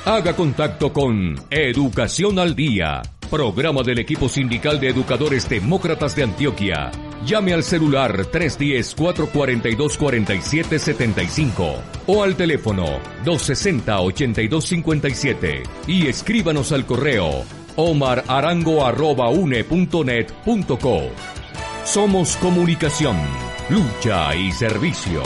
Haga contacto con Educación al Día, programa del equipo sindical de educadores demócratas de Antioquia. Llame al celular 310-442-4775 o al teléfono 260-8257 y escríbanos al correo omararango@une.net.co. Somos comunicación, lucha y servicio.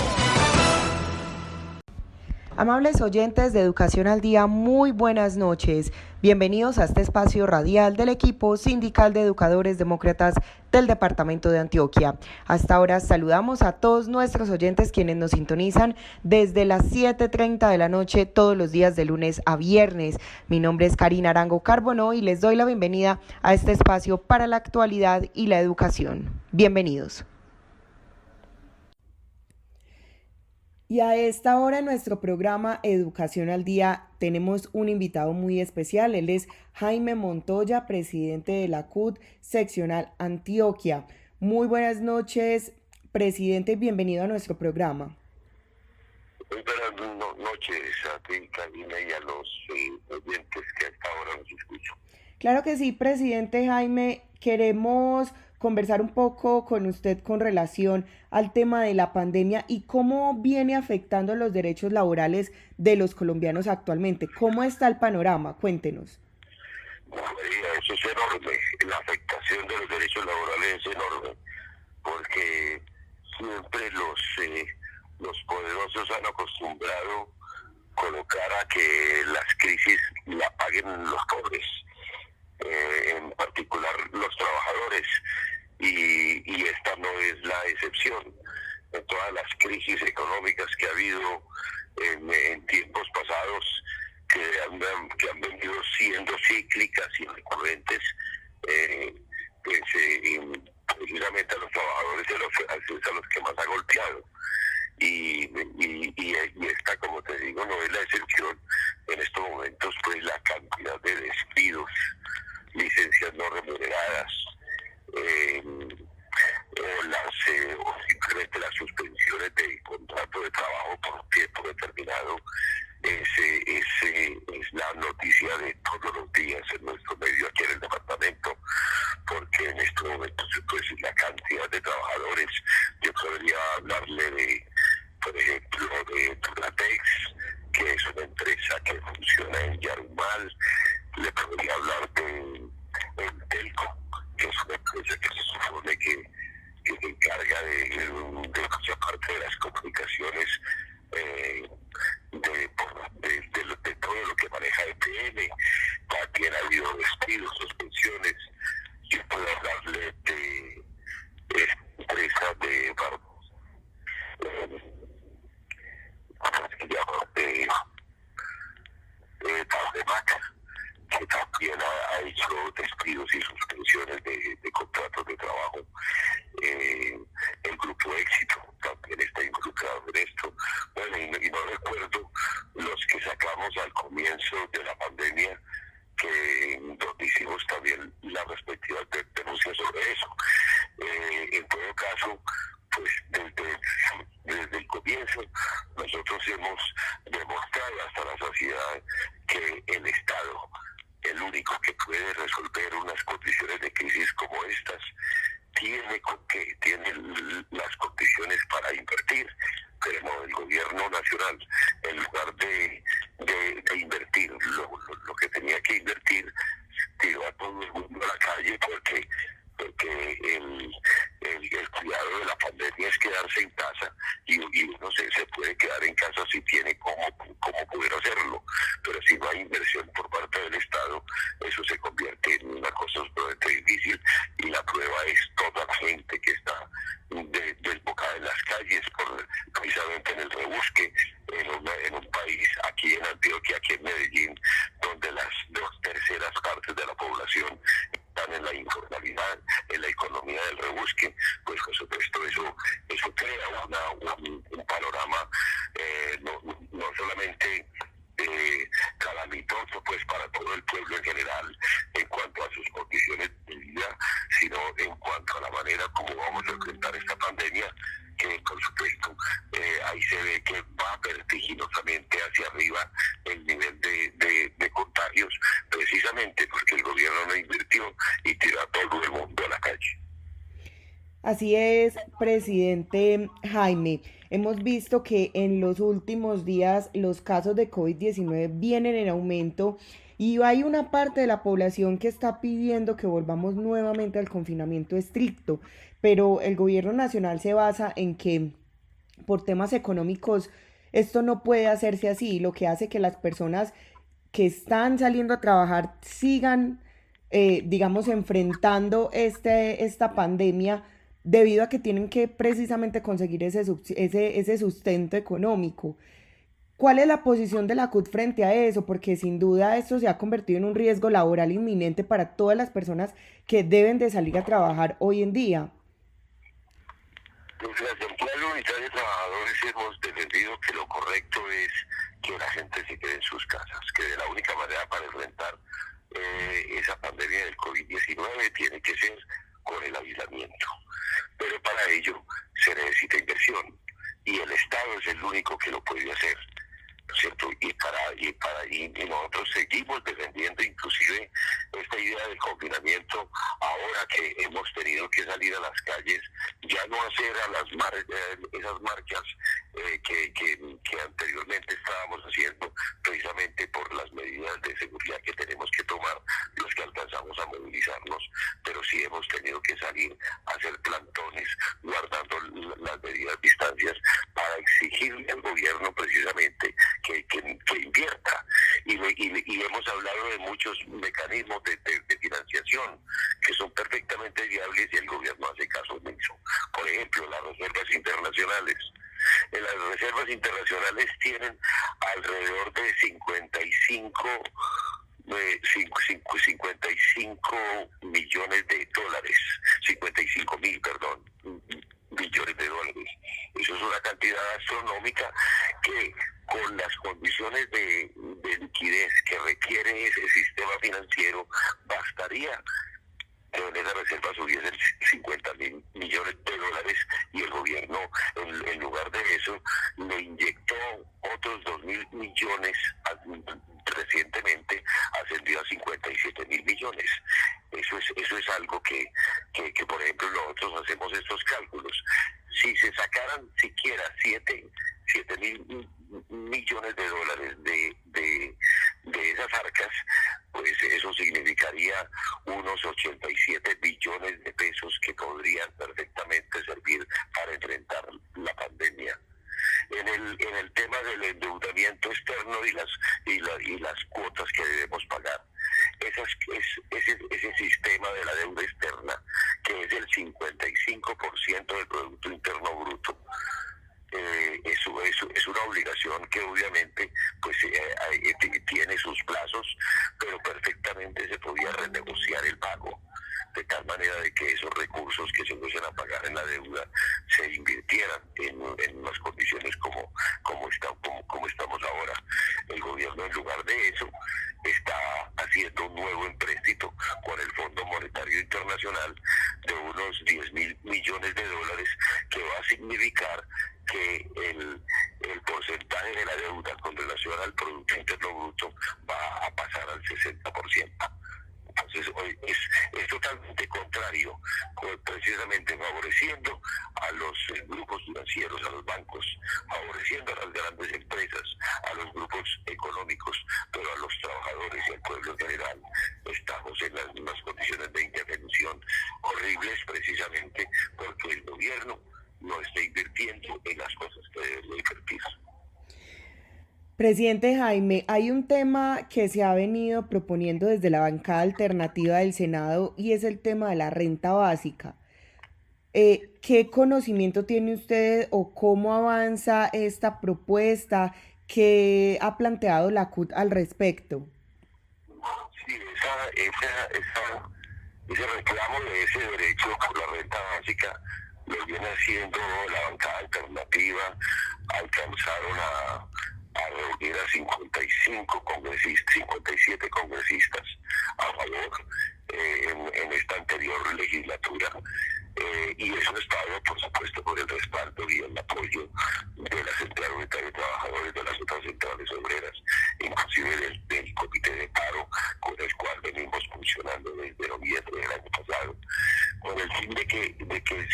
Amables oyentes de Educación al Día, muy buenas noches. Bienvenidos a este espacio radial del equipo sindical de educadores demócratas del departamento de Antioquia. Hasta ahora saludamos a todos nuestros oyentes quienes nos sintonizan desde las 7:30 de la noche todos los días de lunes a viernes. Mi nombre es Karina Arango Carbonó y les doy la bienvenida a este espacio para la actualidad y la educación. Bienvenidos. Y a esta hora en nuestro programa Educación al Día tenemos un invitado muy especial. Él es Jaime Montoya, presidente de la CUT Seccional Antioquia. Muy buenas noches, presidente, bienvenido a nuestro programa. Muy buenas noches a ti, Karina, y a los oyentes que a esta hora nos escuchan. Claro que sí, presidente Jaime, queremos conversar un poco con usted con relación al tema de la pandemia y cómo viene afectando los derechos laborales de los colombianos actualmente. ¿Cómo está el panorama? Cuéntenos. Eso es enorme. La afectación de los derechos laborales es enorme, porque siempre los poderosos han acostumbrado colocar a que las crisis la paguen los pobres, en particular los trabajadores. Y esta no es la excepción. En todas las crisis económicas que ha habido en tiempos pasados, que han venido siendo cíclicas y recurrentes, precisamente a los trabajadores es a los que más ha golpeado. Y esta, como te digo, no es la excepción. En estos momentos, pues, la cantidad de despidos, licencias no remuneradas, o simplemente las suspensiones de contrato de trabajo por tiempo determinado es la noticia de todos los días en nuestro medio aquí en el departamento, porque en estos momentos, pues, la cantidad de trabajadores, yo podría hablarle de, por ejemplo, de Duratex, que es una empresa que funciona en Yarumal. Le podría hablar de Telco, que es una empresa que se supone que se encarga de mucha parte de las comunicaciones, de todo lo que maneja EPN. También ha habido despidos, suspensiones. Yo puedo hablarle de empresas de Maca, que también ha hecho despidos y suspensiones de contratos de trabajo. El Grupo Éxito también está involucrado en esto. Bueno, y no recuerdo los que sacamos al comienzo de la pandemia, que donde hicimos también la respectiva denuncia sobre eso. En todo caso, pues desde el comienzo nosotros hemos demostrado hasta la saciedad que el Estado, el único que puede resolver unas condiciones de crisis como estas, tiene las condiciones para invertir, pero el gobierno nacional, en lugar de invertir lo que tenía que invertir, tiró a todo el mundo a la calle, porque el cuidado de la pandemia es quedarse en casa, y uno se puede quedar en casa si tiene cómo poder hacerlo, pero si no hay inversión por parte del Estado, eso se convierte en una cosa sumamente difícil, y la prueba es toda la gente que está desbocada en las calles, precisamente en el rebusque, en un país, aquí en Antioquia, aquí en Medellín, donde las 2/3 partes de la población están en la informalidad, en la economía del rebusque. Pues por supuesto eso crea un panorama no solamente calamitoso, pues, para todo el pueblo en general en cuanto a sus condiciones de vida, sino en cuanto a la manera como vamos a enfrentar esta pandemia, que por supuesto ahí se ve que va vertiginosamente hacia arriba el nivel de Así es, presidente Jaime. Hemos visto que en los últimos días los casos de COVID-19 vienen en aumento y hay una parte de la población que está pidiendo que volvamos nuevamente al confinamiento estricto, pero el gobierno nacional se basa en que por temas económicos esto no puede hacerse así, lo que hace que las personas que están saliendo a trabajar sigan, digamos, enfrentando esta pandemia debido a que tienen que precisamente conseguir ese sustento económico. ¿Cuál es la posición de la CUT frente a eso? Porque sin duda esto se ha convertido en un riesgo laboral inminente para todas las personas que deben de salir a trabajar hoy en día. Desde la Central Unitaria de Trabajadores hemos defendido que lo correcto es que la gente se quede en sus casas, que de la única manera para enfrentar esa pandemia del COVID-19 tiene que ser con el aislamiento. Pero para ello se necesita inversión y el Estado es el único que lo puede hacer, ¿no es cierto? Y nosotros seguimos defendiendo inclusive esta idea del confinamiento ahora que hemos tenido que salir a las calles, ya no hacer esas marchas que anteriormente estábamos haciendo precisamente por las medidas de seguridad que tenemos que tomar los que alcanzamos a movilizarnos, pero sí hemos tenido que salir a hacer plantones guardando las medidas distancias para exigirle al gobierno precisamente que invierta y hemos hablado de muchos mecanismos de financiación que son perfectamente viables y el gobierno hace caso omiso. Por ejemplo, las reservas internacionales. Las reservas internacionales tienen alrededor de 55 millones de dólares, 55.000, perdón, millones de dólares. Eso es una cantidad astronómica que con las condiciones de liquidez que requiere ese sistema financiero bastaría que en esa reserva subiesen 50.000 millones de dólares y el gobierno en lugar de eso le inyectó otros 2.000 millones recientemente, ascendió a 57.000 millones. Eso es algo que por ejemplo nosotros hacemos estos cálculos. Si se sacaran siquiera 7.000 millones de dólares de esas arcas, pues eso significaría unos 87 billones de pesos que podrían perfectamente servir para enfrentar la pandemia. En el tema del endeudamiento externo y las cuotas que debemos pagar, ese sistema de la deuda externa, que es el 55% del Producto Interno Bruto, es una obligación que obviamente pues tiene sus plazos, pero perfectamente se podía renegociar el pago de tal manera de que esos recursos que se fuesen a pagar en la deuda se invirtieran en unas condiciones como estamos ahora. El gobierno en lugar de eso está haciendo un nuevo empréstito con el Fondo Monetario Internacional de unos 10.000 millones de dólares, que va a significar que el porcentaje de la deuda con relación al Producto Interno Bruto va a pasar al 60%. Entonces es totalmente contrario, precisamente favoreciendo a los grupos financieros, a los bancos, favoreciendo a las grandes empresas, a los grupos económicos, pero a los trabajadores y al pueblo en general. Estamos en las mismas condiciones de indefensión horribles precisamente porque el gobierno no está invirtiendo en las cosas que debería invertir. Presidente Jaime, hay un tema que se ha venido proponiendo desde la bancada alternativa del Senado y es el tema de la renta básica. ¿Qué conocimiento tiene usted o cómo avanza esta propuesta? ¿Qué ha planteado la CUT al respecto? Sí, ese reclamo de ese derecho por la renta básica lo viene haciendo la bancada alternativa. Alcanzaron a reunir a 57 congresistas a favor en esta anterior legislatura, y eso ha estado, por supuesto, por el respaldo y el apoyo de la Central Unitaria de Trabajadores, de las otras centrales obreras, inclusive del Comité de Paro, con el cual venimos funcionando desde noviembre del año pasado, con el fin de que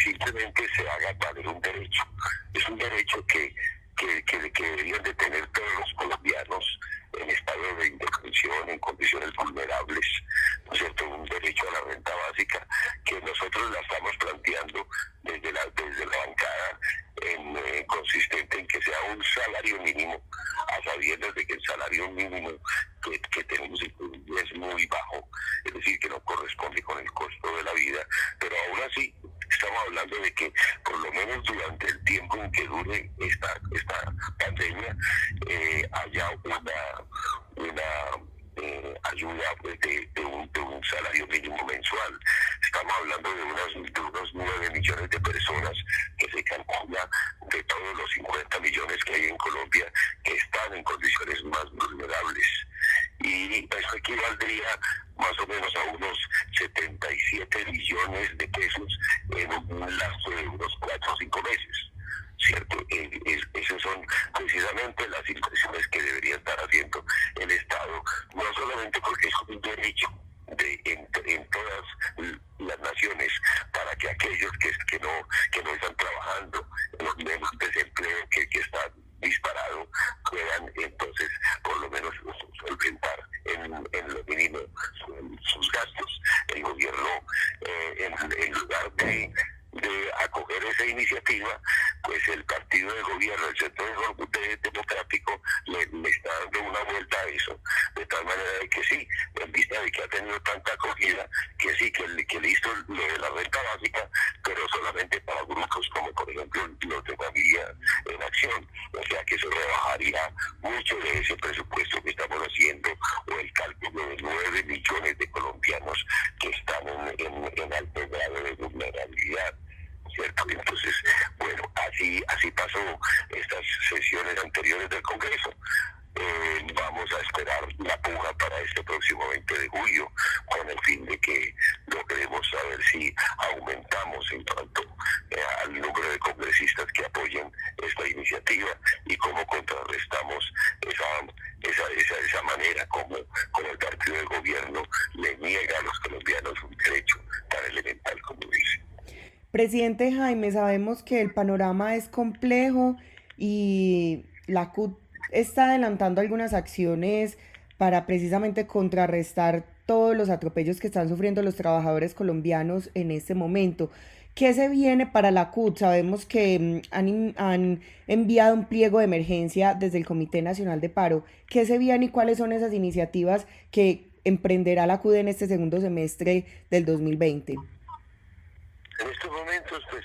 si simplemente se haga valer un derecho. Es un derecho que deberían de tener todos los colombianos en estado de indefensión, en condiciones vulnerables, ¿no es cierto? Un derecho a la renta básica que nosotros la estamos planteando desde la bancada, consistente en que sea un salario mínimo, a sabiendas de que el salario mínimo que tenemos es muy bajo, es decir, que no corresponde con el costo de la vida, pero aún así estamos hablando de que por lo menos durante el tiempo en que dure esta pandemia haya una ayuda pues, de un salario mínimo mensual. Estamos hablando de unos 9 millones de personas que se calcula de todos los 50 millones que hay en Colombia que están en condiciones más vulnerables. Y eso equivaldría más o menos a unos 77 billones de pesos en un lapso de unos 4 o 5 meses, ¿cierto? Esas son precisamente las inversiones que debería estar haciendo el Estado, no solamente porque es un derecho en todas las naciones, para que aquellos que no están trabajando, en los niveles de desempleo que está disparado, puedan entonces por lo menos solventar en lo mínimo sus gastos. El gobierno, en lugar de acoger esa iniciativa, pues el partido de gobierno, el Centro Democrático, le está dando una vuelta a eso, de tal manera de que sí, en vista de que ha tenido tanta acogida, que sí, que listo lo de la renta básica, pero solamente para grupos como por ejemplo los de Familia en Acción, o sea que se rebajaría mucho de ese presupuesto que estamos haciendo, o el cálculo de 9 millones de colombianos que están en alto grado de vulnerabilidad, ¿cierto? Entonces, bueno, así pasó estas sesiones anteriores del Congreso. Vamos a esperar la puja para este próximo 20 de julio, con el fin de que logremos saber si aumentamos en cuanto al número de congresistas que apoyen esta iniciativa y cómo contrarrestamos esa manera como el partido del gobierno le niega a los colombianos un derecho tan elemental como dice. Presidente Jaime, sabemos que el panorama es complejo y la CUT está adelantando algunas acciones para precisamente contrarrestar todos los atropellos que están sufriendo los trabajadores colombianos en este momento. ¿Qué se viene para la CUT? Sabemos que han enviado un pliego de emergencia desde el Comité Nacional de Paro. ¿Qué se viene y cuáles son esas iniciativas que emprenderá la CUT en este segundo semestre del 2020? En estos momentos, pues,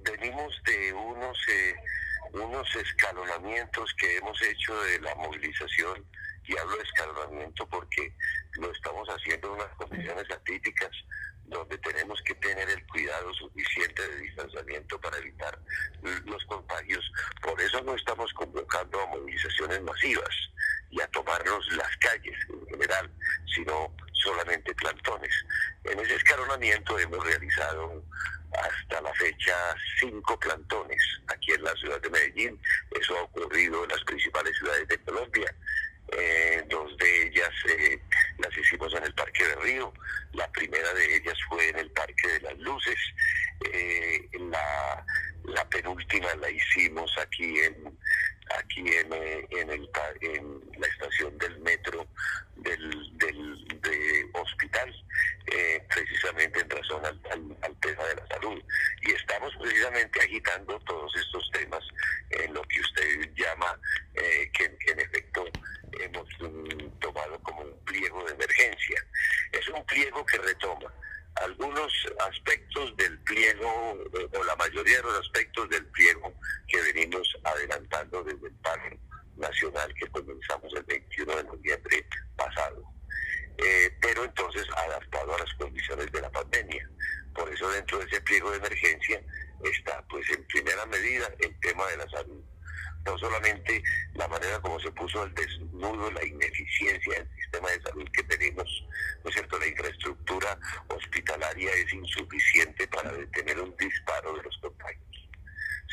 venimos de unos escalonamientos que hemos hecho de la movilización, y hablo de escalonamiento porque lo estamos haciendo en unas condiciones atípicas, donde tenemos que tener el cuidado suficiente de distanciamiento para evitar los contagios. Por eso no estamos convocando a movilizaciones masivas y a tomarnos las calles en general, sino solamente plantones. En ese escalonamiento hemos realizado hasta la fecha 5 plantones aquí en la ciudad de Medellín. Eso ha ocurrido en las principales ciudades de Colombia. 2 de ellas las hicimos en el Parque de Río. La primera de ellas fue en el Parque de las Luces. La penúltima la hicimos aquí en la estación del metro de Hospital, precisamente en razón al tema de la salud. Y estamos precisamente agitando todos estos temas en lo que usted llama, que en efecto hemos tomado como un pliego de emergencia. Es un pliego que retoma algunos aspectos del pliego, o la mayoría de los aspectos del pliego que venimos adelantando desde el paro nacional que comenzamos el 21 de noviembre pasado, pero entonces adaptado a las condiciones de la pandemia. Por eso dentro de ese pliego de emergencia está, pues, en primera medida el tema de la salud. No solamente la manera como se puso al desnudo la ineficiencia del sistema de salud que tenemos, ¿no es cierto? La infraestructura hospitalaria es insuficiente para detener un disparo de los contagios,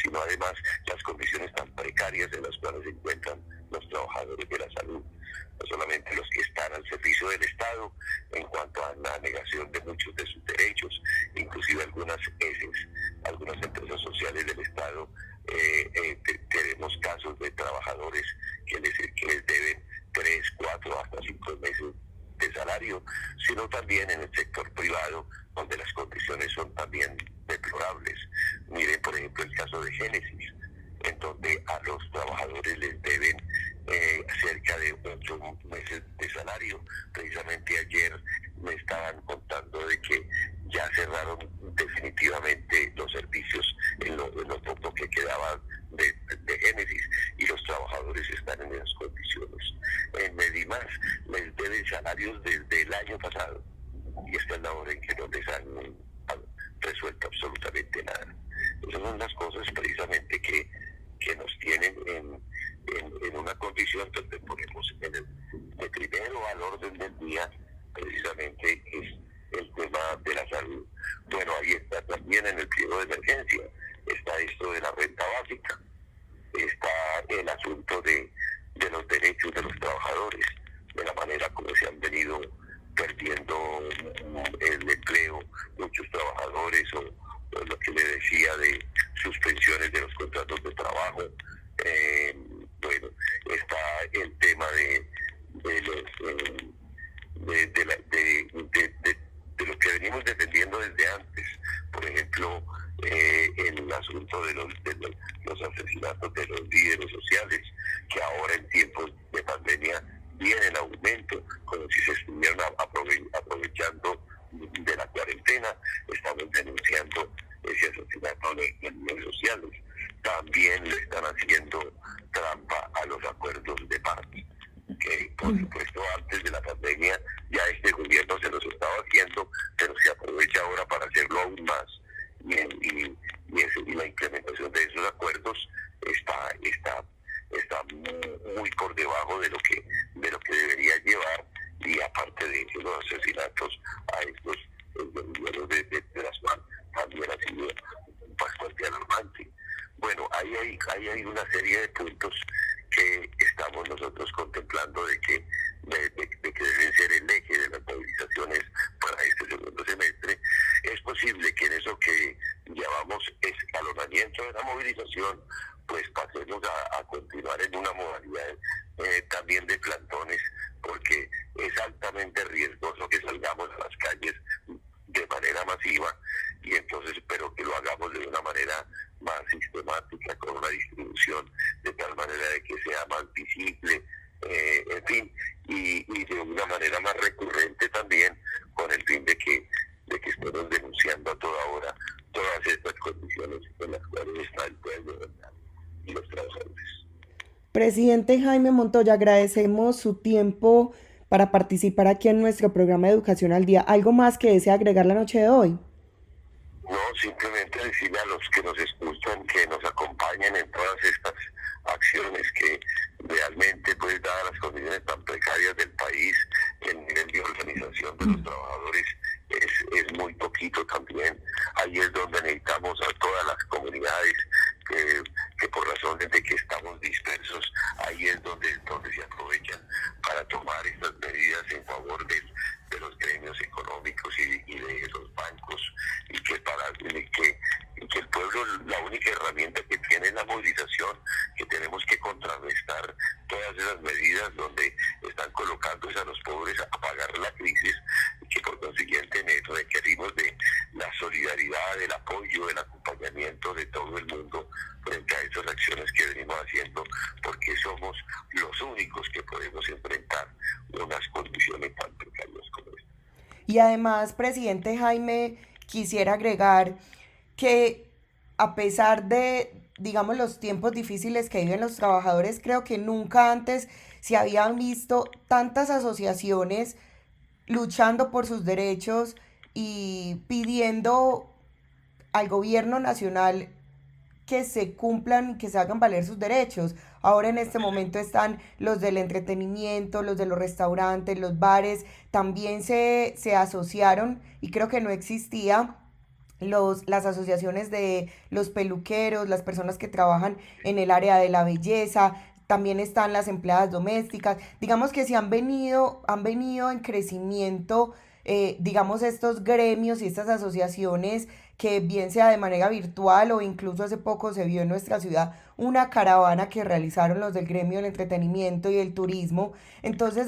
sino además las condiciones tan precarias en las cuales se encuentran los trabajadores de la salud, no solamente los que están al servicio del Estado en cuanto a la negación de muchos de sus derechos, inclusive algunas heces sanitario, sino también en el sector privado, donde las condiciones son también deplorables. Miren, por ejemplo, el caso de Génesis, en donde a los trabajadores les deben cerca de 8 meses de salario. Precisamente ayer me estaban contando de que ya cerraron definitivamente los servicios en lo poco que quedaba de Génesis, y los trabajadores están en esas condiciones. En Medimás les deben salarios desde el año pasado, y esta es la hora en que no les han resuelto absolutamente nada. Esas son las cosas precisamente que nos tienen en una condición donde ponemos de primero al orden del día, precisamente es el tema de la salud. Bueno, ahí está también en el pliego de emergencia, está esto de la renta básica, está el asunto de los derechos de los trabajadores, de la manera como se han venido perdiendo el empleo muchos trabajadores, o lo que le decía de suspensiones de los contratos de trabajo. Bueno, está el tema de lo que venimos defendiendo desde antes. Por ejemplo, el asunto de los asesinatos de los líderes sociales, que ahora en tiempos de pandemia viene en aumento, como si se estuvieran aprovechando de la cuarentena. Estamos denunciando ese asesinato de líderes sociales. También le están haciendo trampa a los acuerdos de paz, que por supuesto antes de la pandemia ya este gobierno se los estaba haciendo, pero se aprovecha ahora para hacerlo aún más. Y la implementación de esos acuerdos está muy por debajo de lo que debería llevar, y aparte de eso, los asesinatos a estos guerrilleros de las FARC también ha sido bastante alarmante. Bueno, ahí hay una serie de puntos que estamos nosotros contemplando de que deben ser el eje de las movilizaciones para este segundo semestre. Es posible que en eso que llamamos escalonamiento de la movilización, pues pasemos a continuar en una modalidad también de plantones, porque es altamente riesgoso que salgamos a las calles de manera masiva, y entonces espero que lo hagamos de una manera más sistemática, con una distribución de tal manera de que sea más visible, en fin, y de una manera más recurrente también, con el fin de que estemos denunciando a toda hora todas estas condiciones en las cuales está el pueblo, ¿verdad?, y los trabajadores. Presidente Jaime Montoya, agradecemos su tiempo para participar aquí en nuestro programa de Educación al Día. ¿Algo más que desea agregar la noche de hoy? No, simplemente decirle a los que nos escuchan que nos acompañen en todas estas acciones que realmente, pues, dadas las condiciones tan precarias del país, el nivel de organización de los trabajadores es muy poquito también. Ahí es donde necesitamos a todas las comunidades que por razones de que estamos dispersos, ahí es donde se aprovechan para tomar estas medidas en favor de los gremios económicos y de los bancos, y que el pueblo, la única herramienta que tiene es la movilización, que tenemos que contrarrestar todas esas medidas donde están colocándose a los pobres a pagar la crisis, y que por consiguiente requerimos de la solidaridad, del apoyo, del acompañamiento de todo el mundo frente a esas acciones que venimos haciendo, porque somos los únicos que podemos enfrentar unas condiciones tan precarias como esta. Y además, presidente Jaime, quisiera agregar que a pesar de, digamos, los tiempos difíciles que viven los trabajadores, creo que nunca antes se habían visto tantas asociaciones luchando por sus derechos y pidiendo al gobierno nacional que se cumplan, que se hagan valer sus derechos. Ahora en este momento están los del entretenimiento, los de los restaurantes, los bares, también se asociaron, y creo que no existía las asociaciones de los peluqueros, las personas que trabajan en el área de la belleza, también están las empleadas domésticas. Digamos que se han venido en crecimiento digamos, estos gremios y estas asociaciones que bien sea de manera virtual o incluso hace poco se vio en nuestra ciudad una caravana que realizaron los del gremio del entretenimiento y el turismo. Entonces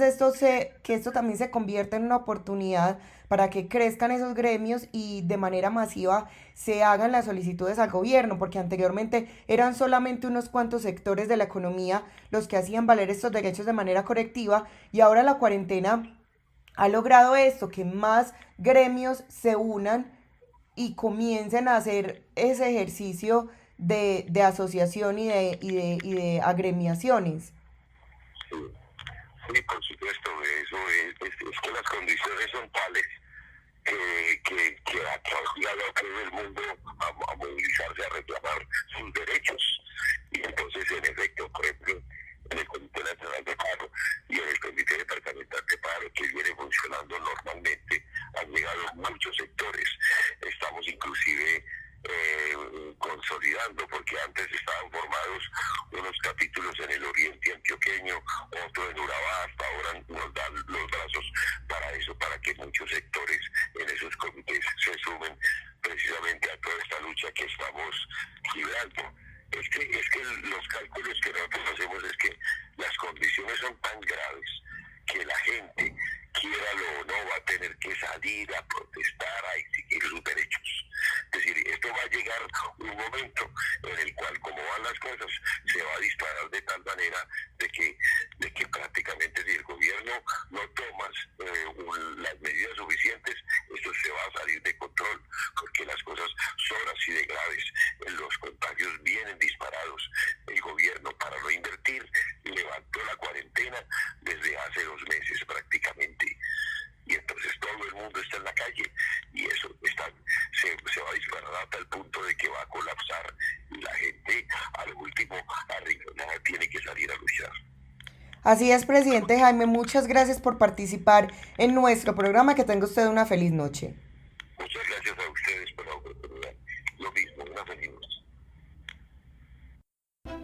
que esto también se convierta en una oportunidad para que crezcan esos gremios y de manera masiva se hagan las solicitudes al gobierno, porque anteriormente eran solamente unos cuantos sectores de la economía los que hacían valer estos derechos de manera colectiva, y ahora la cuarentena ha logrado esto, que más gremios se unan y comiencen a hacer ese ejercicio de asociación y de agremiaciones. Sí, sí, por supuesto, eso es que las condiciones son tales que ha obligado a todo el mundo a movilizarse, a reclamar sus derechos. Y entonces, en efecto, por ejemplo, en el Comité Nacional de Paro y en el Comité Departamental de Paro, que viene funcionando normalmente, han llegado muchos sectores. Estamos inclusive consolidando, porque antes estaban formados unos capítulos en el oriente antioqueño, otro en Urabá. Hasta ahora nos dan los brazos para eso, para que muchos sectores en esos comités se sumen precisamente a toda esta lucha que estamos librando. Es que los cálculos que nosotros hacemos es que las condiciones son tan graves que la gente, quiéralo o no, va a tener que salir a protestar, a exigir sus derechos. Es decir, esto va a llegar un momento en el cual, como van las cosas, se va a disparar de tal manera de que prácticamente, si el gobierno no toma las medidas suficientes, esto se va a salir de control, porque las cosas son así de graves. Los contagios vienen disparados. El gobierno, para no invertir, levantó la cuarentena desde hace 2 meses prácticamente, y entonces todo el mundo está en la calle, y eso se va a disparar hasta el punto de que va a colapsar, y la gente al último arrinconada tiene que salir a luchar. Así es, presidente Jaime, muchas gracias por participar en nuestro programa. Que tenga usted una feliz noche. Muchas gracias a ustedes por la oportunidad. Lo mismo, una feliz noche.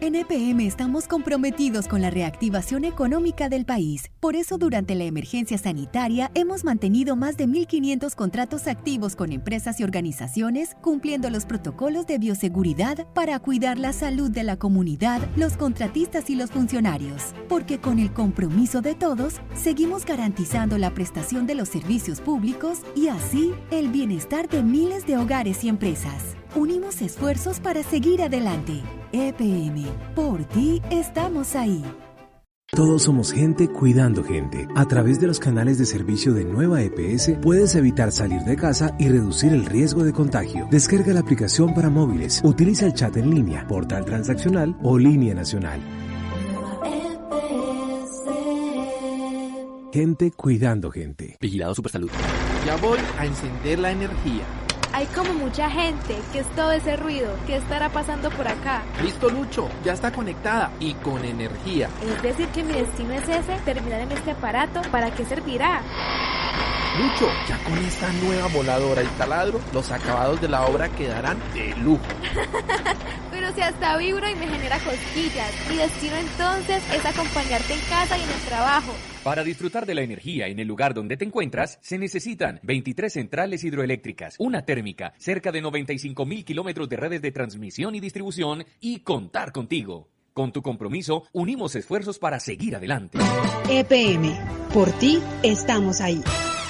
En EPM estamos comprometidos con la reactivación económica del país. Por eso, durante la emergencia sanitaria, hemos mantenido más de 1.500 contratos activos con empresas y organizaciones, cumpliendo los protocolos de bioseguridad para cuidar la salud de la comunidad, los contratistas y los funcionarios. Porque con el compromiso de todos, seguimos garantizando la prestación de los servicios públicos y así el bienestar de miles de hogares y empresas. Unimos esfuerzos para seguir adelante. EPM, por ti estamos ahí. Todos somos gente cuidando gente. A través de los canales de servicio de Nueva EPS puedes evitar salir de casa y reducir el riesgo de contagio. Descarga la aplicación para móviles, utiliza el chat en línea, portal transaccional o línea nacional. Gente cuidando gente. Vigilado Supersalud. Ya voy a encender la energía. Hay como mucha gente. ¿Qué es todo ese ruido? ¿Qué estará pasando por acá? Listo, Lucho, ya está conectada y con energía. Es decir que mi destino es ese, terminar en este aparato. ¿Para qué servirá? Lucho, ya con esta nueva voladora y taladro, los acabados de la obra quedarán de lujo. Pero si hasta vibra y me genera cosquillas. Mi destino entonces es acompañarte en casa y en el trabajo. Para disfrutar de la energía en el lugar donde te encuentras, se necesitan 23 centrales hidroeléctricas, una térmica, cerca de 95.000 kilómetros de redes de transmisión y distribución y contar contigo. Con tu compromiso, unimos esfuerzos para seguir adelante. EPM, por ti estamos ahí.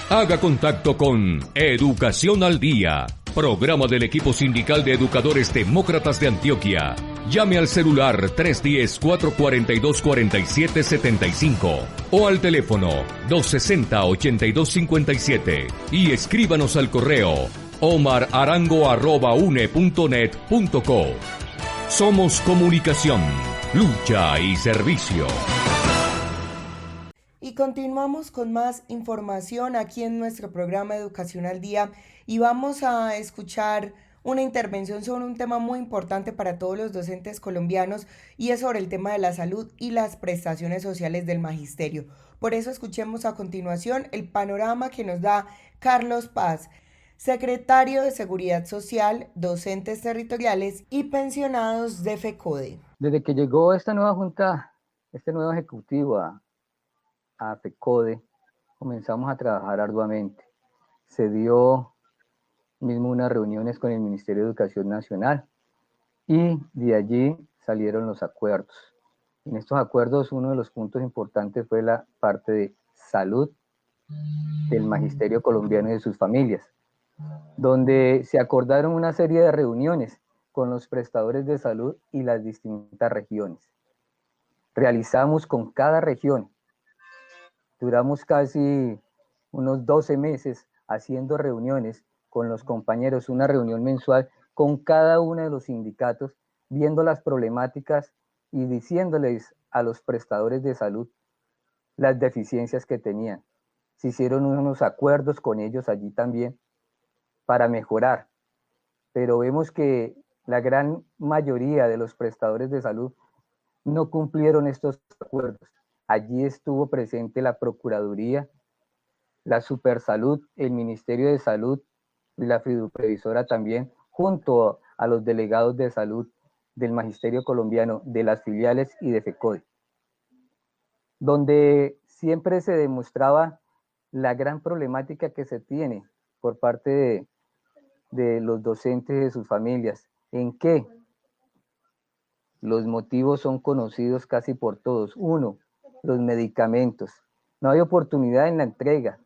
Haga contacto con Educación al Día, programa del equipo sindical de educadores demócratas de Antioquia. Llame al celular 310-442-4775 o al teléfono 260-8257 y escríbanos al correo omararango@une.net.co. Somos comunicación, lucha y servicio. Y continuamos con más información aquí en nuestro programa Educación al Día y vamos a escuchar una intervención sobre un tema muy importante para todos los docentes colombianos y es sobre el tema de la salud y las prestaciones sociales del magisterio. Por eso escuchemos a continuación el panorama que nos da Carlos Paz, secretario de Seguridad Social, docentes territoriales y pensionados de FECODE. Desde que llegó esta nueva junta, este nuevo ejecutivo a FECODE, comenzamos a trabajar arduamente. se dio mismo unas reuniones con el Ministerio de Educación Nacional y de allí salieron los acuerdos. En estos acuerdos uno de los puntos importantes fue la parte de salud del magisterio colombiano y de sus familias, donde se acordaron una serie de reuniones con los prestadores de salud y las distintas regiones. Realizamos con cada región, duramos casi unos 12 meses haciendo reuniones con los compañeros, una reunión mensual con cada uno de los sindicatos, viendo las problemáticas y diciéndoles a los prestadores de salud las deficiencias que tenían. Se hicieron unos acuerdos con ellos allí también para mejorar, pero vemos que la gran mayoría de los prestadores de salud no cumplieron estos acuerdos. Allí estuvo presente la Procuraduría, la Supersalud, el Ministerio de Salud y la Fiduprevisora también, junto a los delegados de salud del Magisterio Colombiano, de las filiales y de FECODE, donde siempre se demostraba la gran problemática que se tiene por parte de los docentes y de sus familias, en que los motivos son conocidos casi por todos. Uno, los medicamentos. No hay oportunidad en la entrega.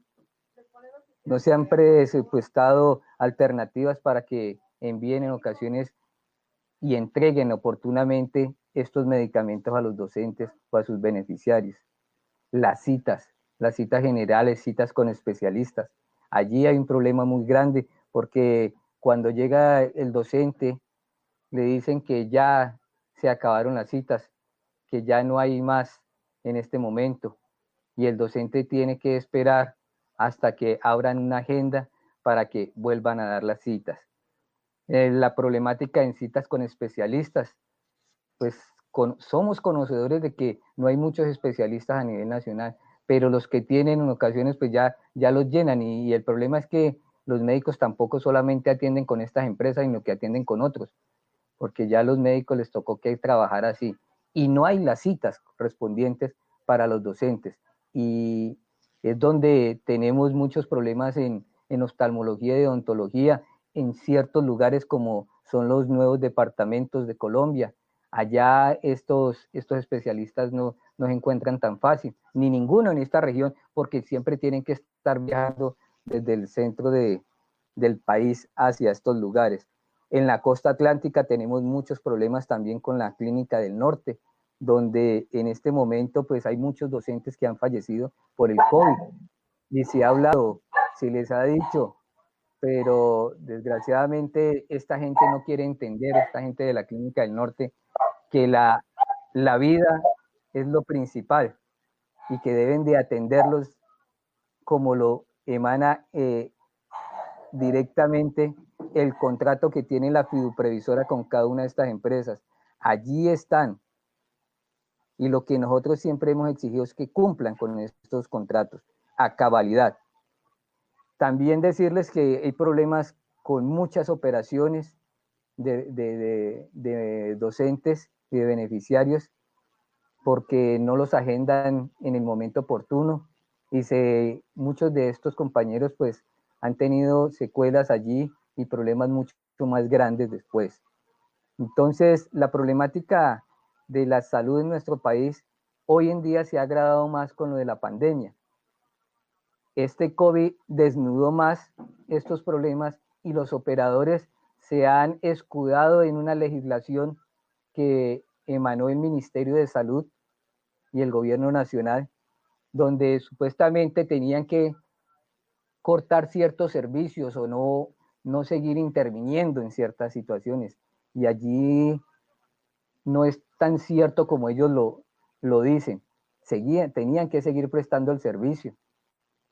No se han presupuestado alternativas para que envíen en ocasiones y entreguen oportunamente estos medicamentos a los docentes o a sus beneficiarios. Las citas generales, citas con especialistas. Allí hay un problema muy grande porque cuando llega el docente le dicen que ya se acabaron las citas, que ya no hay más en este momento y el docente tiene que esperar hasta que abran una agenda para que vuelvan a dar las citas. La problemática en citas con especialistas, pues somos conocedores de que no hay muchos especialistas a nivel nacional, pero los que tienen en ocasiones pues ya los llenan y el problema es que los médicos tampoco solamente atienden con estas empresas, sino que atienden con otros, porque ya a los médicos les tocó que trabajar así y no hay las citas correspondientes para los docentes y es donde tenemos muchos problemas en oftalmología y odontología en ciertos lugares como son los nuevos departamentos de Colombia. Allá estos especialistas no se encuentran tan fácil, ni ninguno en esta región, porque siempre tienen que estar viajando desde el centro del país hacia estos lugares. En la costa atlántica tenemos muchos problemas también con la Clínica del Norte, donde en este momento pues hay muchos docentes que han fallecido por el COVID. Y se ha hablado, se les ha dicho, pero desgraciadamente esta gente no quiere entender, esta gente de la Clínica del Norte, que la vida es lo principal y que deben de atenderlos como lo emana directamente el contrato que tiene la fiduprevisora con cada una de estas empresas. Allí están. Y lo que nosotros siempre hemos exigido es que cumplan con estos contratos a cabalidad. También decirles que hay problemas con muchas operaciones de docentes y de beneficiarios porque no los agendan en el momento oportuno y muchos de estos compañeros pues han tenido secuelas allí y problemas mucho más grandes después. Entonces, la problemática de la salud en nuestro país hoy en día se ha agravado más con lo de la pandemia. Este COVID desnudó más estos problemas y los operadores se han escudado en una legislación que emanó el Ministerio de Salud y el Gobierno Nacional, donde supuestamente tenían que cortar ciertos servicios o no seguir interviniendo en ciertas situaciones. Y allí no es tan cierto como ellos lo dicen. Tenían que seguir prestando el servicio,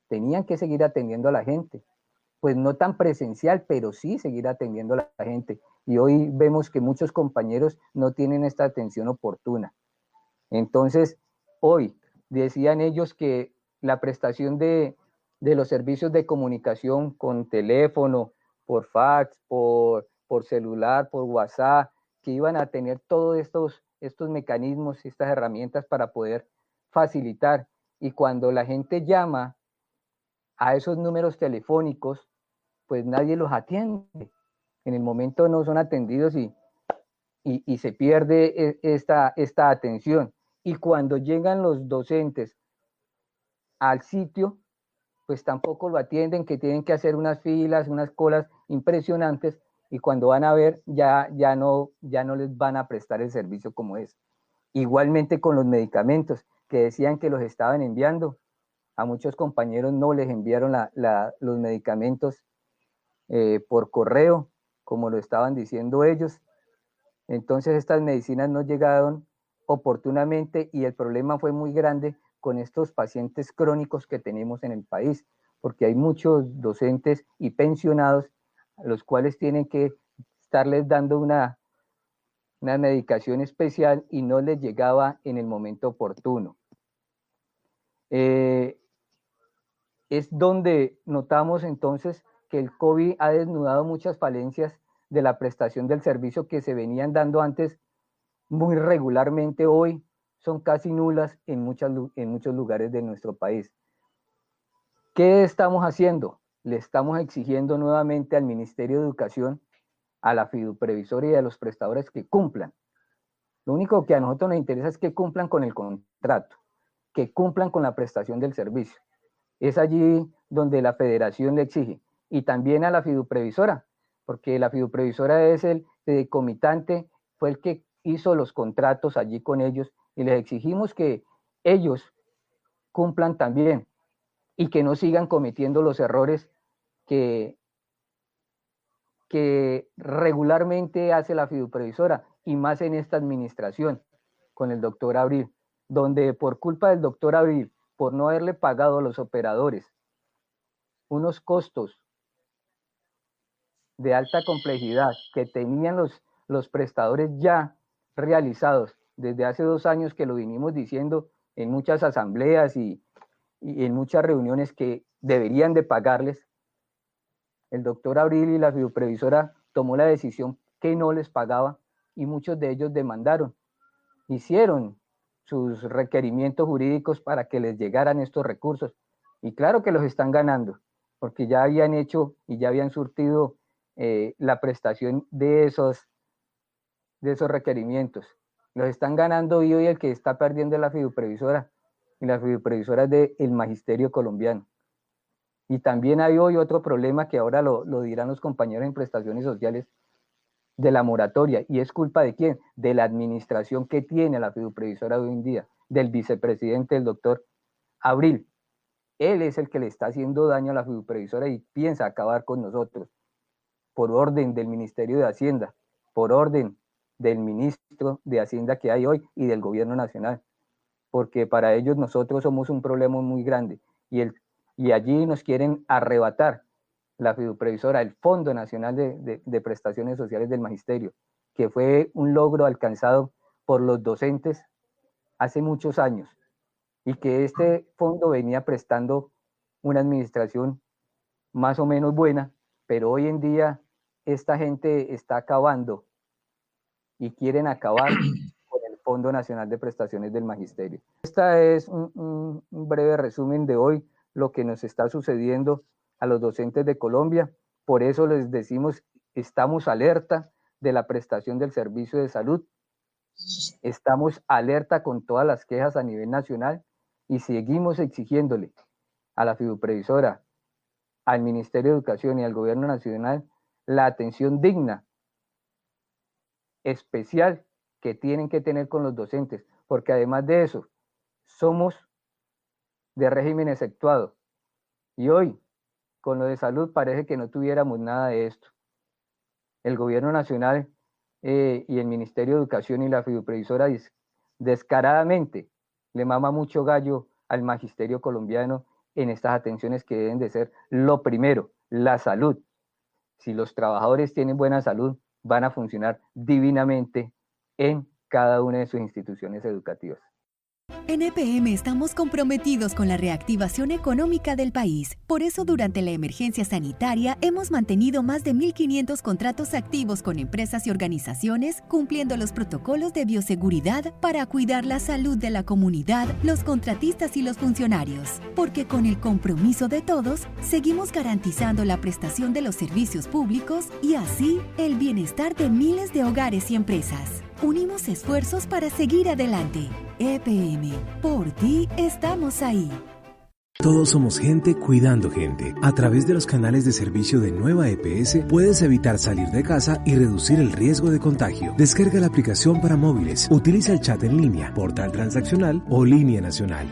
tenían que seguir atendiendo a la gente. Pues no tan presencial, pero sí seguir atendiendo a la gente. Y hoy vemos que muchos compañeros no tienen esta atención oportuna. Entonces, hoy decían ellos que la prestación de los servicios de comunicación con teléfono, por fax, por celular, por WhatsApp, que iban a tener todos estos mecanismos, estas herramientas para poder facilitar. Y cuando la gente llama a esos números telefónicos, pues nadie los atiende. En el momento no son atendidos y se pierde esta atención. Y cuando llegan los docentes al sitio, pues tampoco lo atienden, que tienen que hacer unas filas, unas colas impresionantes, y cuando van a ver ya no les van a prestar el servicio como es. Igualmente con los medicamentos, que decían que los estaban enviando, a muchos compañeros no les enviaron los medicamentos por correo, como lo estaban diciendo ellos. Entonces estas medicinas no llegaron oportunamente y el problema fue muy grande con estos pacientes crónicos que tenemos en el país, porque hay muchos docentes y pensionados a los cuales tienen que estarles dando una medicación especial y no les llegaba en el momento oportuno. Es donde notamos entonces que el COVID ha desnudado muchas falencias de la prestación del servicio que se venían dando antes muy regularmente. Hoy son casi nulas en muchos lugares de nuestro país. ¿Qué estamos haciendo? Le estamos exigiendo nuevamente al Ministerio de Educación, a la fiduprevisora y a los prestadores que cumplan. Lo único que a nosotros nos interesa es que cumplan con el contrato, que cumplan con la prestación del servicio. Es allí donde la federación le exige. Y también a la fiduprevisora, porque la fiduprevisora es el comitante, fue el que hizo los contratos allí con ellos, y les exigimos que ellos cumplan también y que no sigan cometiendo los errores que regularmente hace la fiduprevisora, y más en esta administración con el doctor Abril, donde por culpa del doctor Abril, por no haberle pagado a los operadores unos costos de alta complejidad que tenían los prestadores ya realizados desde hace 2 años, que lo vinimos diciendo en muchas asambleas y en muchas reuniones, que deberían de pagarles, el doctor Abril y la fiduprevisora tomó la decisión que no les pagaba, y muchos de ellos demandaron, hicieron sus requerimientos jurídicos para que les llegaran estos recursos, y claro que los están ganando, porque ya habían hecho y ya habían surtido la prestación de esos requerimientos. Los están ganando, y hoy el que está perdiendo es la fiduprevisora, y la fiduprevisora es del Magisterio colombiano. Y también hay hoy otro problema que ahora lo dirán los compañeros en prestaciones sociales, de la moratoria. ¿Y es culpa de quién? De la administración que tiene la fiduprevisora hoy en día, del vicepresidente, el doctor Abril. Él es el que le está haciendo daño a la fiduprevisora y piensa acabar con nosotros, por orden del Ministerio de Hacienda, por orden del ministro de Hacienda que hay hoy y del gobierno nacional, porque para ellos nosotros somos un problema muy grande, y allí nos quieren arrebatar la fiduprevisora, el Fondo Nacional de Prestaciones Sociales del Magisterio, que fue un logro alcanzado por los docentes hace muchos años, y que este fondo venía prestando una administración más o menos buena, pero hoy en día esta gente está acabando y quieren acabar con el Fondo Nacional de Prestaciones del Magisterio. Esta es un breve resumen de hoy, lo que nos está sucediendo a los docentes de Colombia. Por eso les decimos, estamos alerta de la prestación del servicio de salud, estamos alerta con todas las quejas a nivel nacional, y seguimos exigiéndole a la fiduprevisora, al Ministerio de Educación y al Gobierno Nacional la atención digna, especial, que tienen que tener con los docentes, porque además de eso, somos de régimen exceptuado, y hoy, con lo de salud, parece que no tuviéramos nada de esto. El Gobierno Nacional y el Ministerio de Educación y la fiduprevisora descaradamente le mama mucho gallo al Magisterio colombiano en estas atenciones que deben de ser lo primero, la salud. Si los trabajadores tienen buena salud, van a funcionar divinamente en cada una de sus instituciones educativas. En EPM estamos comprometidos con la reactivación económica del país. Por eso, durante la emergencia sanitaria, hemos mantenido más de 1.500 contratos activos con empresas y organizaciones, cumpliendo los protocolos de bioseguridad para cuidar la salud de la comunidad, los contratistas y los funcionarios. Porque con el compromiso de todos, seguimos garantizando la prestación de los servicios públicos y así el bienestar de miles de hogares y empresas. Unimos esfuerzos para seguir adelante. EPM, por ti estamos ahí. Todos somos gente cuidando gente. A través de los canales de servicio de Nueva EPS puedes evitar salir de casa y reducir el riesgo de contagio. Descarga la aplicación para móviles, utiliza el chat en línea, portal transaccional o línea nacional.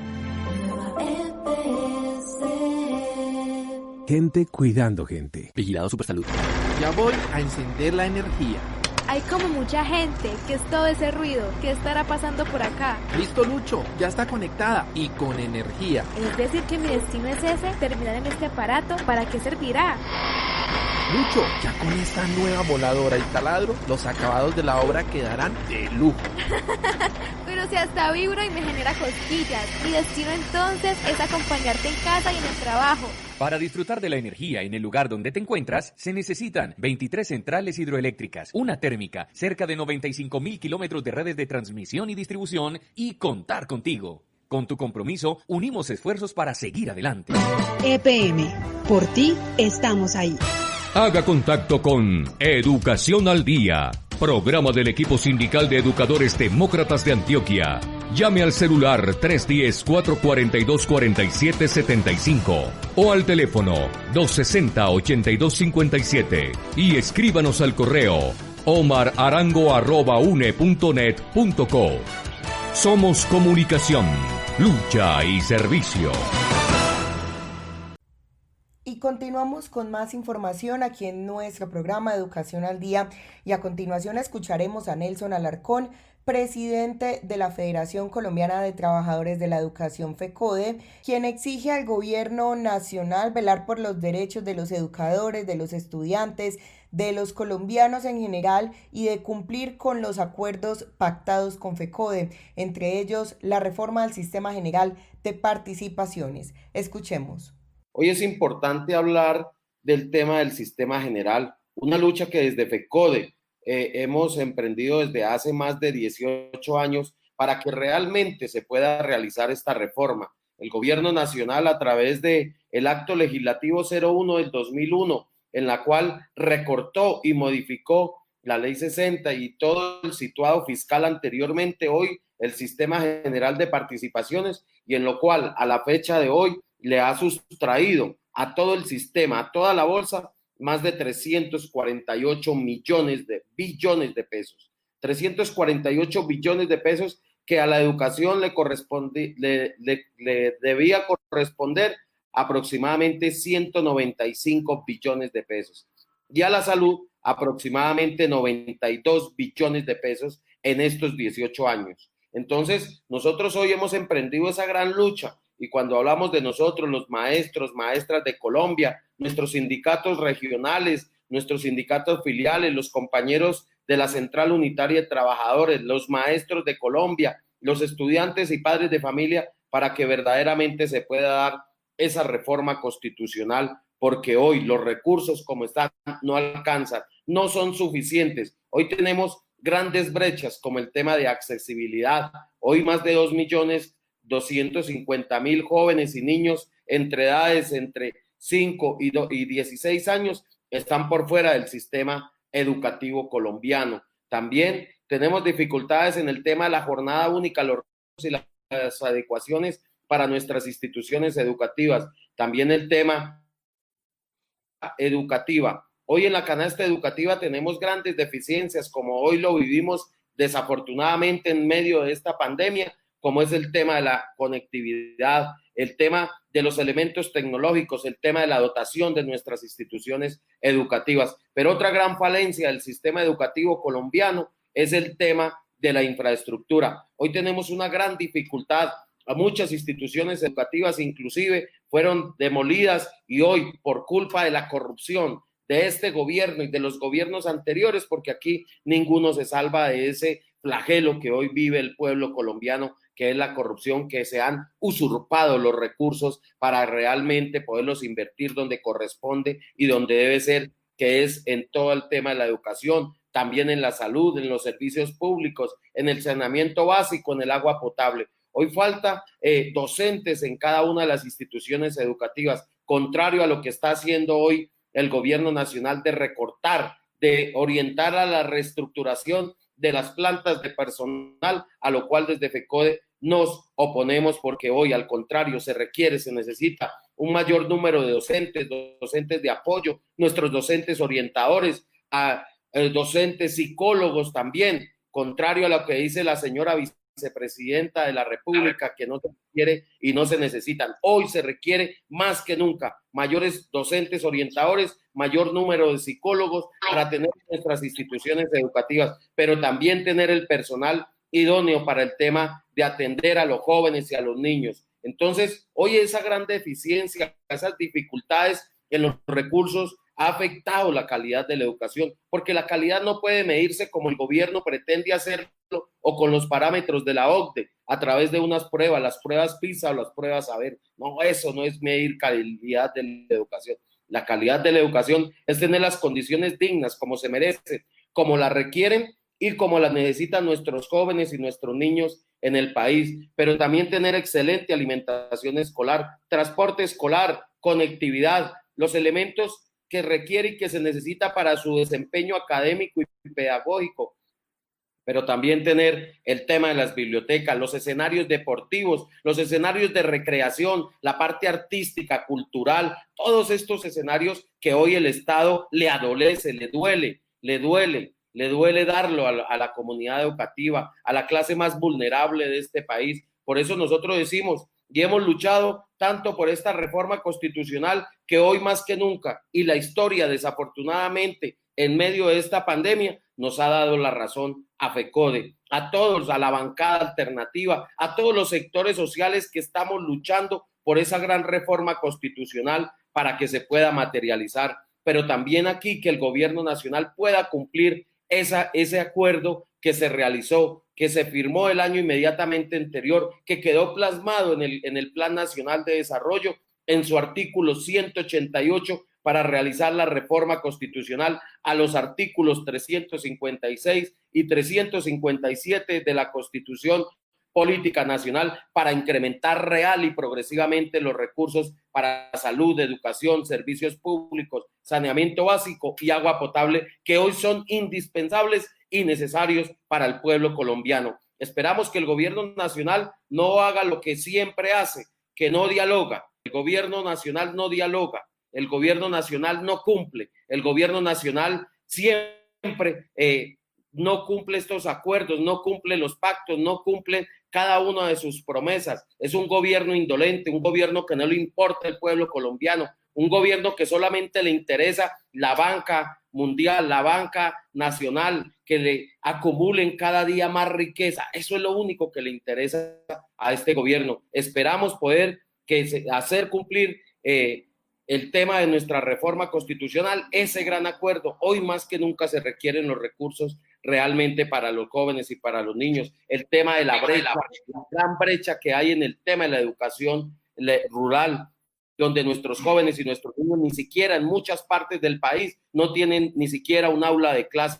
Gente cuidando gente. Vigilado Supersalud. Ya voy a encender la energía. Hay como mucha gente. ¿Qué es todo ese ruido? ¿Qué estará pasando por acá? Listo, Lucho, ya está conectada y con energía. Es decir que mi destino es ese, terminar en este aparato. ¿Para qué servirá? Lucho, ya con esta nueva voladora y taladro, los acabados de la obra quedarán de lujo. Pero si hasta vibro y me genera cosquillas. Mi destino entonces es acompañarte en casa y en el trabajo. Para disfrutar de la energía en el lugar donde te encuentras, se necesitan 23 centrales hidroeléctricas, una térmica, cerca de 95.000 kilómetros de redes de transmisión y distribución y contar contigo. Con tu compromiso, unimos esfuerzos para seguir adelante. EPM, por ti estamos ahí. Haga contacto con Educación al Día, programa del equipo sindical de educadores demócratas de Antioquia. Llame al celular 310-442-4775 o al teléfono 260-8257 y escríbanos al correo omararango@une.net.co. Somos comunicación, lucha y servicio. Y continuamos con más información aquí en nuestro programa Educación al Día y a continuación escucharemos a Nelson Alarcón, presidente de la Federación Colombiana de Trabajadores de la Educación FECODE, quien exige al gobierno nacional velar por los derechos de los educadores, de los estudiantes, de los colombianos en general y de cumplir con los acuerdos pactados con FECODE, entre ellos la reforma del Sistema General de Participaciones. Escuchemos. Hoy es importante hablar del tema del sistema general, una lucha que desde FECODE hemos emprendido desde hace más de 18 años para que realmente se pueda realizar esta reforma. El gobierno nacional, a través del Acto Legislativo 01 del 2001, en la cual recortó y modificó la Ley 60 y todo el situado fiscal anteriormente, hoy el Sistema General de Participaciones, y en lo cual a la fecha de hoy le ha sustraído a todo el sistema, a toda la bolsa, más de 348 billones de pesos. 348 billones de pesos que a la educación le debía corresponder aproximadamente 195 billones de pesos. Y a la salud aproximadamente 92 billones de pesos en estos 18 años. Entonces, nosotros hoy hemos emprendido esa gran lucha. Y cuando hablamos de nosotros, los maestros, maestras de Colombia, nuestros sindicatos regionales, nuestros sindicatos filiales, los compañeros de la Central Unitaria de Trabajadores, los maestros de Colombia, los estudiantes y padres de familia, para que verdaderamente se pueda dar esa reforma constitucional, porque hoy los recursos como están no alcanzan, no son suficientes. Hoy tenemos grandes brechas como el tema de accesibilidad. Hoy más de 2.250.000 jóvenes y niños entre edades entre 5 y 16 años están por fuera del sistema educativo colombiano. También tenemos dificultades en el tema de la jornada única, los recursos y las adecuaciones para nuestras instituciones educativas. También el tema educativa. Hoy en la canasta educativa tenemos grandes deficiencias, como hoy lo vivimos desafortunadamente en medio de esta pandemia, como es el tema de la conectividad, el tema de los elementos tecnológicos, el tema de la dotación de nuestras instituciones educativas. Pero otra gran falencia del sistema educativo colombiano es el tema de la infraestructura. Hoy tenemos una gran dificultad. A muchas instituciones educativas inclusive fueron demolidas y hoy, por culpa de la corrupción de este gobierno y de los gobiernos anteriores, porque aquí ninguno se salva de ese flagelo que hoy vive el pueblo colombiano, que es la corrupción, que se han usurpado los recursos para realmente poderlos invertir donde corresponde y donde debe ser, que es en todo el tema de la educación, también en la salud, en los servicios públicos, en el saneamiento básico, en el agua potable. Hoy falta docentes en cada una de las instituciones educativas, contrario a lo que está haciendo hoy el gobierno nacional de recortar, de orientar a la reestructuración de las plantas de personal, a lo cual desde FECODE nos oponemos, porque hoy al contrario se necesita un mayor número de docentes de apoyo, nuestros docentes orientadores, docentes psicólogos también, contrario a lo que dice la señora vicepresidenta de la República, que no se requiere y no se necesitan. Hoy se requiere más que nunca mayores docentes orientadores, mayor número de psicólogos para tener nuestras instituciones educativas, pero también tener el personal idóneo para el tema de atender a los jóvenes y a los niños. Entonces, hoy esa gran deficiencia, esas dificultades en los recursos ha afectado la calidad de la educación, porque la calidad no puede medirse como el gobierno pretende hacerlo o con los parámetros de la OCDE a través de unas pruebas, las pruebas PISA o las pruebas Saber. No, eso no es medir calidad de la educación. La calidad de la educación es tener las condiciones dignas como se merece, como las requieren y como las necesitan nuestros jóvenes y nuestros niños en el país, pero también tener excelente alimentación escolar, transporte escolar, conectividad, los elementos que requiere y que se necesita para su desempeño académico y pedagógico, pero también tener el tema de las bibliotecas, los escenarios deportivos, los escenarios de recreación, la parte artística, cultural, todos estos escenarios que hoy el Estado le adolece, le duele darlo a la comunidad educativa, a la clase más vulnerable de este país. Por eso nosotros decimos y hemos luchado tanto por esta reforma constitucional que hoy más que nunca, y la historia desafortunadamente en medio de esta pandemia nos ha dado la razón a FECODE, a todos, a la bancada alternativa, a todos los sectores sociales que estamos luchando por esa gran reforma constitucional para que se pueda materializar, pero también aquí que el gobierno nacional pueda cumplir ese acuerdo que se realizó, que se firmó el año inmediatamente anterior, que quedó plasmado en el Plan Nacional de Desarrollo en su artículo 188 para realizar la reforma constitucional a los artículos 356 y 357 de la Constitución Política Nacional para incrementar real y progresivamente los recursos para salud, educación, servicios públicos, saneamiento básico y agua potable, que hoy son indispensables y necesarios para el pueblo colombiano. Esperamos que el gobierno nacional no haga lo que siempre hace, que no dialoga. El gobierno nacional no dialoga, el gobierno nacional no cumple, el gobierno nacional siempre no cumple estos acuerdos, no cumple los pactos, no cumple cada una de sus promesas. Es un gobierno indolente, un gobierno que no le importa el pueblo colombiano, un gobierno que solamente le interesa la banca mundial, la banca nacional, que le acumulen cada día más riqueza. Eso es lo único que le interesa a este gobierno. Esperamos poder hacer cumplir el tema de nuestra reforma constitucional, ese gran acuerdo. Hoy más que nunca se requieren los recursos realmente para los jóvenes y para los niños. El tema de la brecha, la gran brecha que hay en el tema de la educación rural, donde nuestros jóvenes y nuestros niños ni siquiera en muchas partes del país no tienen ni siquiera un aula de clase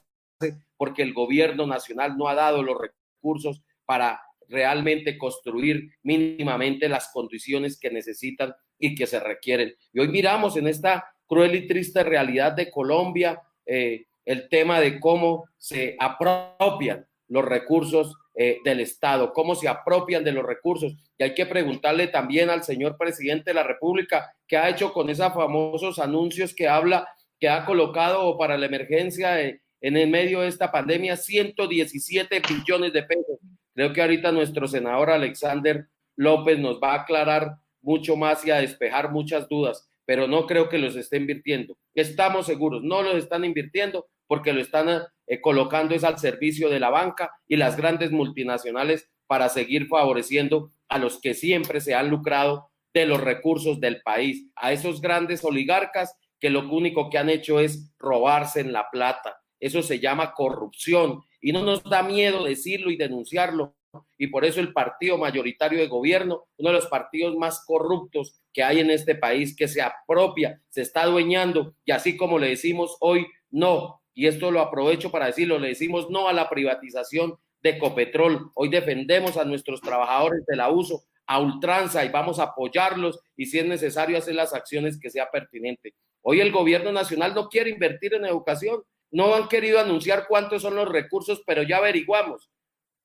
porque el gobierno nacional no ha dado los recursos para realmente construir mínimamente las condiciones que necesitan y que se requieren. Y hoy miramos en esta cruel y triste realidad de Colombia el tema de cómo se apropian los recursos del Estado, cómo se apropian de los recursos. Y hay que preguntarle también al señor presidente de la República qué ha hecho con esos famosos anuncios que ha colocado para la emergencia en el medio de esta pandemia, 117 billones de pesos. Creo que ahorita nuestro senador Alexander López nos va a aclarar mucho más y a despejar muchas dudas, pero no creo que los esté invirtiendo. Estamos seguros, no los están invirtiendo porque lo están colocando es al servicio de la banca y las grandes multinacionales para seguir favoreciendo a los que siempre se han lucrado de los recursos del país, a esos grandes oligarcas que lo único que han hecho es robarse en la plata. Eso se llama corrupción y no nos da miedo decirlo y denunciarlo y por eso el partido mayoritario de gobierno, uno de los partidos más corruptos que hay en este país, que se apropia, se está adueñando, y así como le decimos hoy no, y esto lo aprovecho para decirlo, le decimos no a la privatización de Ecopetrol. Hoy defendemos a nuestros trabajadores del abuso a ultranza y vamos a apoyarlos y si es necesario hacer las acciones que sea pertinente. Hoy el gobierno nacional no quiere invertir en educación, no han querido anunciar cuántos son los recursos, pero ya averiguamos.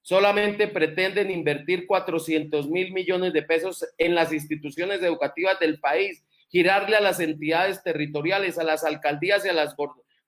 Solamente pretenden invertir 400.000 millones de pesos en las instituciones educativas del país, girarle a las entidades territoriales, a las alcaldías y a las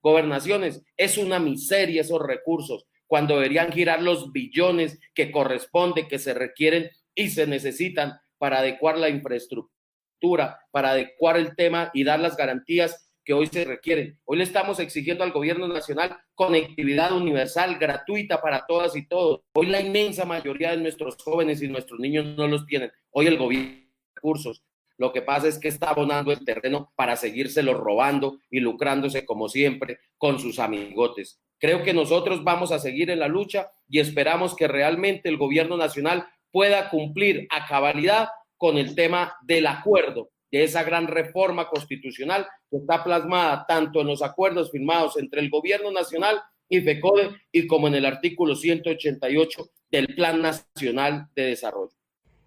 gobernaciones. Es una miseria esos recursos, cuando deberían girar los billones que corresponden, que se requieren y se necesitan para adecuar la infraestructura, para adecuar el tema y dar las garantías que hoy se requieren. Hoy le estamos exigiendo al gobierno nacional conectividad universal, gratuita para todas y todos. Hoy la inmensa mayoría de nuestros jóvenes y nuestros niños no los tienen. Hoy el gobierno tiene recursos. Lo que pasa es que está abonando el terreno para seguírselo robando y lucrándose como siempre con sus amigotes. Creo que nosotros vamos a seguir en la lucha y esperamos que realmente el gobierno nacional pueda cumplir a cabalidad con el tema del acuerdo, de esa gran reforma constitucional que está plasmada tanto en los acuerdos firmados entre el gobierno nacional y FECODE y como en el artículo 188 del Plan Nacional de Desarrollo.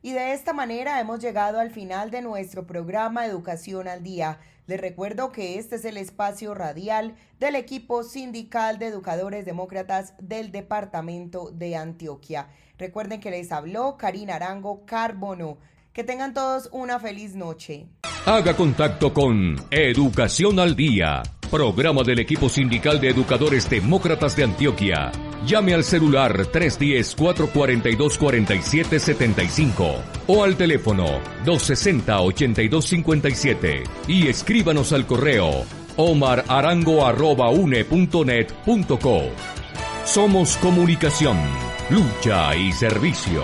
Y de esta manera hemos llegado al final de nuestro programa Educación al Día. Les recuerdo que este es el espacio radial del equipo sindical de educadores demócratas del departamento de Antioquia. Recuerden que les habló Karina Arango Carbono. Que tengan todos una feliz noche. Haga contacto con Educación al Día, programa del equipo sindical de educadores demócratas de Antioquia. Llame al celular 310-442-4775 o al teléfono 260-8257 y escríbanos al correo omararango@une.net.co. Somos comunicación, lucha y servicio.